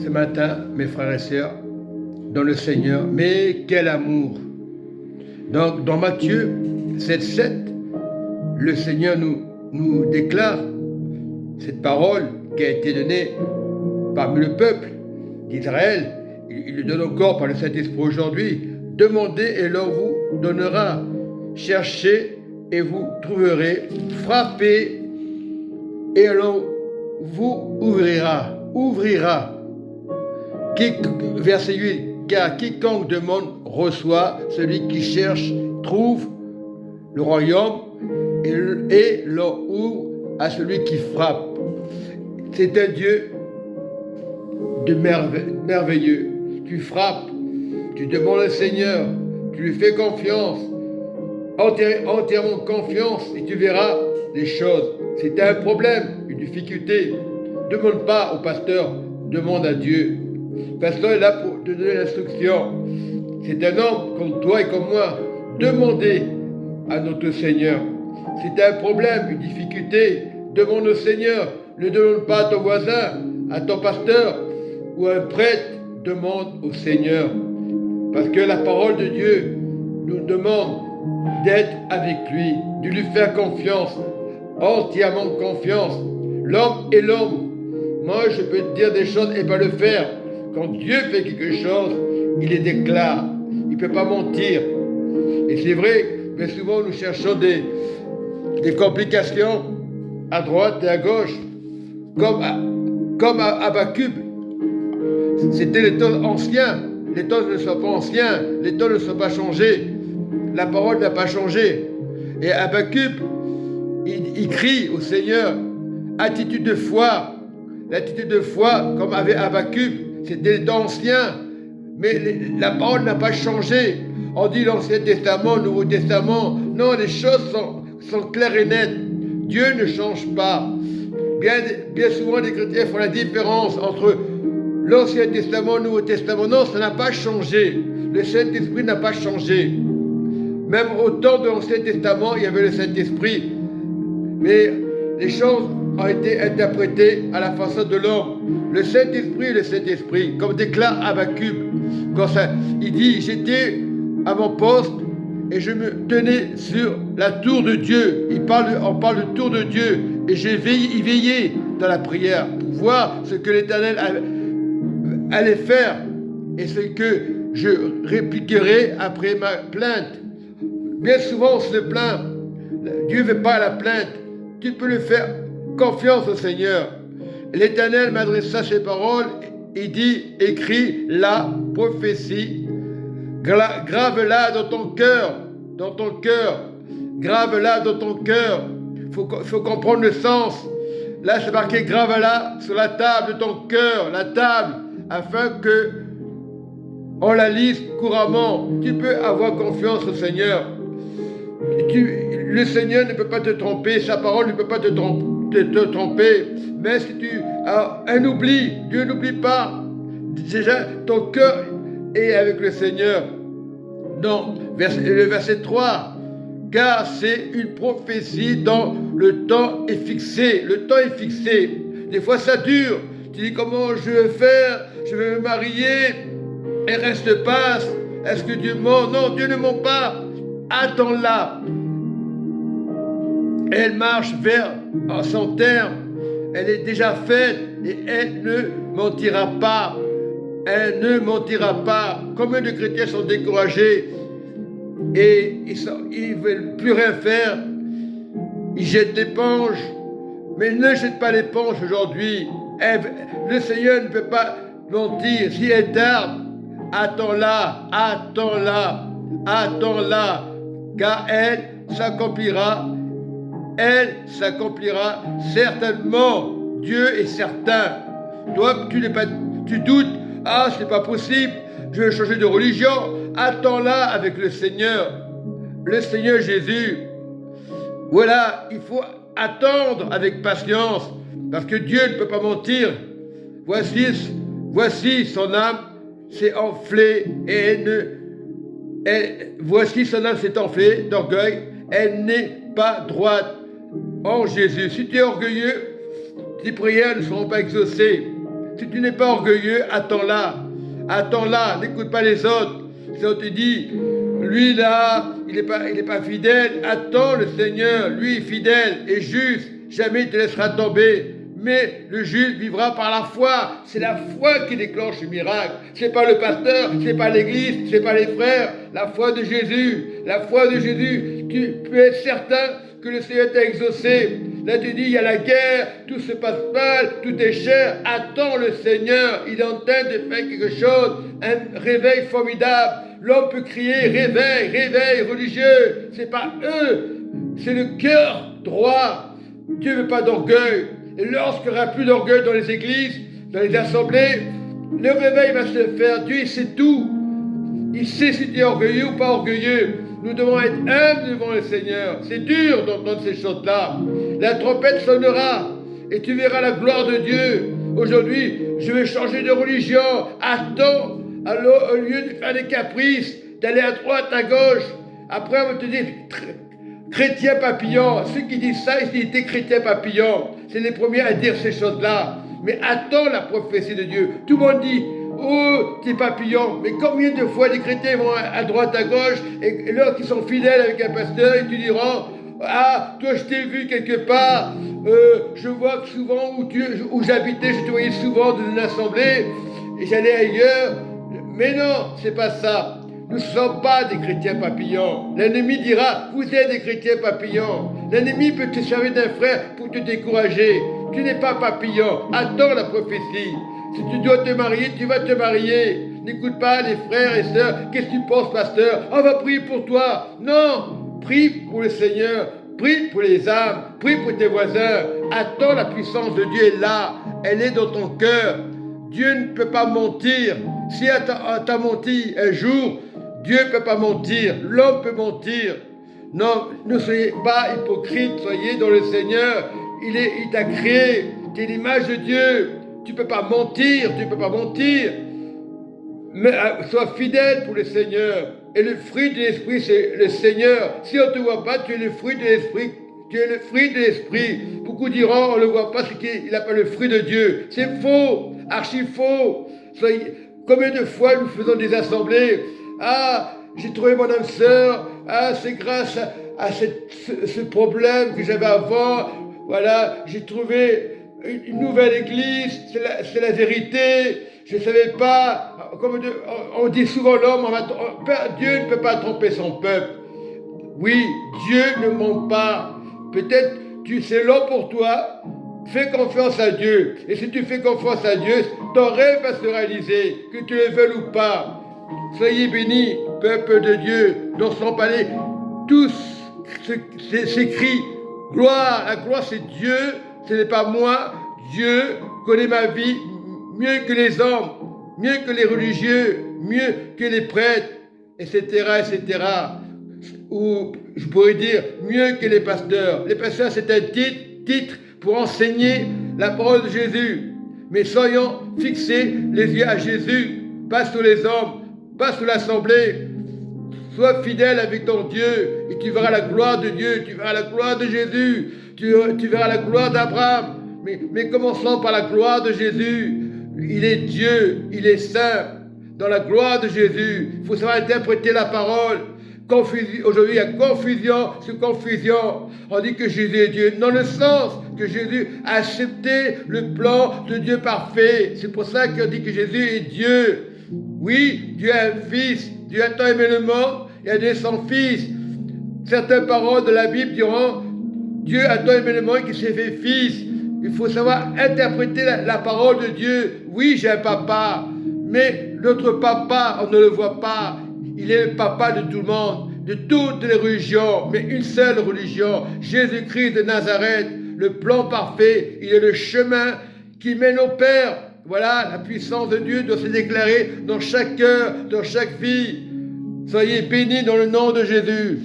ce matin, mes frères et sœurs, dans le Seigneur. Mais quel amour! Donc, dans Matthieu 7,7, le Seigneur nous déclare cette parole qui a été donnée parmi le peuple d'Israël. Il le donne encore par le Saint-Esprit aujourd'hui. Demandez et l'on vous donnera. Cherchez et vous trouverez. Frappez et l'on vous ouvrira. Verset 8. Car quiconque demande reçoit, celui qui cherche trouve le royaume et l'on ouvre à celui qui frappe. C'est un Dieu de merveilleux. Tu frappes, tu demandes au Seigneur, tu lui fais confiance, entièrement confiance, et tu verras les choses. Si tu as un problème, une difficulté, ne demande pas au pasteur, demande à Dieu. Le pasteur est là pour te donner l'instruction. C'est un homme comme toi et comme moi. Demandez à notre Seigneur. Si tu as un problème, une difficulté, demande au Seigneur. Ne demande pas à ton voisin, à ton pasteur ou à un prêtre. Demande au Seigneur. Parce que la parole de Dieu nous demande d'être avec lui, de lui faire confiance, entièrement confiance. L'homme est l'homme. Moi, je peux te dire des choses et pas le faire. Quand Dieu fait quelque chose, il les déclare. Il ne peut pas mentir. Et c'est vrai, mais souvent nous cherchons des complications à droite et à gauche, comme à Habakkuk. C'était les temps anciens. Les temps ne sont pas anciens. Les temps ne sont pas changés. La parole n'a pas changé. Et Habakkuk, il crie au Seigneur. Attitude de foi. L'attitude de foi, comme avait Habakkuk, c'était les temps anciens. Mais la parole n'a pas changé. On dit l'Ancien Testament, le Nouveau Testament. Non, les choses sont claires et nettes. Dieu ne change pas. Bien souvent, les chrétiens font la différence entre l'Ancien Testament et le Nouveau Testament. Non, ça n'a pas changé. Le Saint-Esprit n'a pas changé. Même au temps de l'Ancien Testament, il y avait le Saint-Esprit. Mais les choses ont été interprétées à la façon de l'homme. Le Saint-Esprit est le Saint-Esprit, comme déclare Habakkuk. Il dit, j'étais à mon poste et je me tenais sur la tour de Dieu. On parle de tour de Dieu. Et j'ai veillé dans la prière pour voir ce que l'Éternel allait faire et ce que je répliquerai après ma plainte. Bien souvent on se plaint. Dieu ne veut pas la plainte. Tu peux le faire confiance au Seigneur. L'Éternel m'adressa ces paroles. Il dit, écris la prophétie. Grave-la dans ton cœur. Grave-la dans ton cœur. Il faut comprendre le sens. Là, c'est marqué grave-la sur la table de ton cœur, la table, afin que on la lise couramment. Tu peux avoir confiance au Seigneur. Le Seigneur ne peut pas te tromper, sa parole ne peut pas te tromper. Mais si tu as un oubli, Dieu n'oublie pas. Déjà, ton cœur est avec le Seigneur. Donc, le verset 3. Car c'est une prophétie dont le temps est fixé. Le temps est fixé. Des fois, ça dure. Tu dis, comment je vais faire? Je vais me marier. Et reste passe. Est-ce que Dieu ment? Non, Dieu ne ment pas. Attends-la. Elle marche vers son terme. Elle est déjà faite et elle ne mentira pas. Elle ne mentira pas. Combien de chrétiens sont découragés et ils ne veulent plus rien faire? Ils jettent l'éponge. Mais ne jette pas l'éponge aujourd'hui. Le Seigneur ne peut pas mentir. Si elle tarde, attends-la, car elle s'accomplira certainement. Dieu est certain. Toi, tu doutes. Ah, c'est pas possible. Je vais changer de religion. Attends-la avec le Seigneur Jésus. Voilà, il faut attendre avec patience, parce que Dieu ne peut pas mentir. Voici son âme s'est enflée voici son âme s'est enflée d'orgueil. Elle n'est pas droite en Jésus. Si tu es orgueilleux, tes prières ne seront pas exaucées. Si tu n'es pas orgueilleux, attends-là. Attends-là, n'écoute pas les autres. Si on te dit, lui là, il n'est pas fidèle, attends le Seigneur, lui est fidèle et juste, jamais il te laissera tomber. Mais le juste vivra par la foi. C'est la foi qui déclenche le miracle. C'est pas le pasteur, c'est pas l'église, c'est pas les frères. La foi de Jésus. La foi de Jésus. Tu peux être certain que le Seigneur t'a exaucé. Là tu dis, il y a la guerre, tout se passe mal, tout est cher. Attends le Seigneur. Il est en train de faire quelque chose. Un réveil formidable. L'homme peut crier, réveil, réveil religieux. C'est pas eux. C'est le cœur droit. Dieu ne veut pas d'orgueil. Et lorsqu'il n'y aura plus d'orgueil dans les églises, dans les assemblées, le réveil va se faire. Dieu, il sait tout. Il sait si tu es orgueilleux ou pas orgueilleux. Nous devons être humbles devant le Seigneur. C'est dur d'entendre ces choses-là. La trompette sonnera et tu verras la gloire de Dieu. Aujourd'hui, je vais changer de religion. Attends, alors, au lieu de faire des caprices, d'aller à droite, à gauche. Après, on va te dire... Chrétien papillon, ceux qui disent ça, ils étaient chrétiens papillons. C'est les premiers à dire ces choses-là. Mais attends la prophétie de Dieu. Tout le monde dit, oh, t'es papillon. Mais combien de fois les chrétiens vont à droite, à gauche, et lorsqu'ils sont fidèles avec un pasteur, ils te diront, ah, toi je t'ai vu quelque part, je vois que souvent où j'habitais, je te voyais souvent dans une assemblée, et j'allais ailleurs. Mais non, c'est pas ça. Nous ne sommes pas des chrétiens papillons. L'ennemi dira, vous êtes des chrétiens papillons. L'ennemi peut te servir d'un frère pour te décourager. Tu n'es pas papillon. Attends la prophétie. Si tu dois te marier, tu vas te marier. N'écoute pas les frères et sœurs. Qu'est-ce que tu penses, pasteur? On va prier pour toi. Non, prie pour le Seigneur. Prie pour les âmes. Prie pour tes voisins. Attends, la puissance de Dieu est là. Elle est dans ton cœur. Dieu ne peut pas mentir. Si on t'a menti un jour, Dieu ne peut pas mentir, l'homme peut mentir. Non, ne soyez pas hypocrites, soyez dans le Seigneur. Il t'a créé, tu es l'image de Dieu. Tu ne peux pas mentir, tu ne peux pas mentir. Mais sois fidèle pour le Seigneur. Et le fruit de l'Esprit, c'est le Seigneur. Si on ne te voit pas, tu es le fruit de l'Esprit. Tu es le fruit de l'Esprit. Beaucoup diront, on ne le voit pas, c'est qu'il n'a pas le fruit de Dieu. C'est faux, archi faux. Combien de fois nous faisons des assemblées? Ah, j'ai trouvé mon âme sœur. Ah, c'est grâce à ce problème que j'avais avant. Voilà, j'ai trouvé une nouvelle église. C'est la vérité. Je ne savais pas. Comme on dit souvent l'homme, Dieu ne peut pas tromper son peuple. Oui, Dieu ne ment pas. Peut-être c'est long pour toi. Fais confiance à Dieu. Et si tu fais confiance à Dieu, ton rêve va se réaliser, que tu le veuilles ou pas. Soyez bénis, peuple de Dieu, dans son palais. Tous ces cris, gloire, la gloire c'est Dieu, ce n'est pas moi. Dieu connaît ma vie mieux que les hommes, mieux que les religieux, mieux que les prêtres, etc., etc. Ou je pourrais dire mieux que les pasteurs. Les pasteurs c'est un titre pour enseigner la parole de Jésus. Mais soyons fixés les yeux à Jésus, pas sur les hommes, pas sur l'assemblée. Sois fidèle avec ton Dieu et tu verras la gloire de Dieu, tu verras la gloire de Jésus, tu verras la gloire d'Abraham. Mais commençons par la gloire de Jésus. Il est Dieu, il est saint. Dans la gloire de Jésus, il faut savoir interpréter la parole. Aujourd'hui, il y a confusion sur confusion. On dit que Jésus est Dieu, dans le sens que Jésus a accepté le plan de Dieu parfait. C'est pour ça qu'on dit que Jésus est Dieu. Oui, Dieu a un fils. Dieu a tant aimé le monde et a donné son fils. Certaines paroles de la Bible diront Dieu a tant aimé le monde qu'il s'est fait fils. Il faut savoir interpréter la parole de Dieu. Oui, j'ai un papa, mais notre papa, on ne le voit pas. Il est le papa de tout le monde, de toutes les religions, mais une seule religion, Jésus-Christ de Nazareth, le plan parfait, il est le chemin qui mène au Père. Voilà, la puissance de Dieu doit se déclarer dans chaque cœur, dans chaque vie. Soyez bénis dans le nom de Jésus.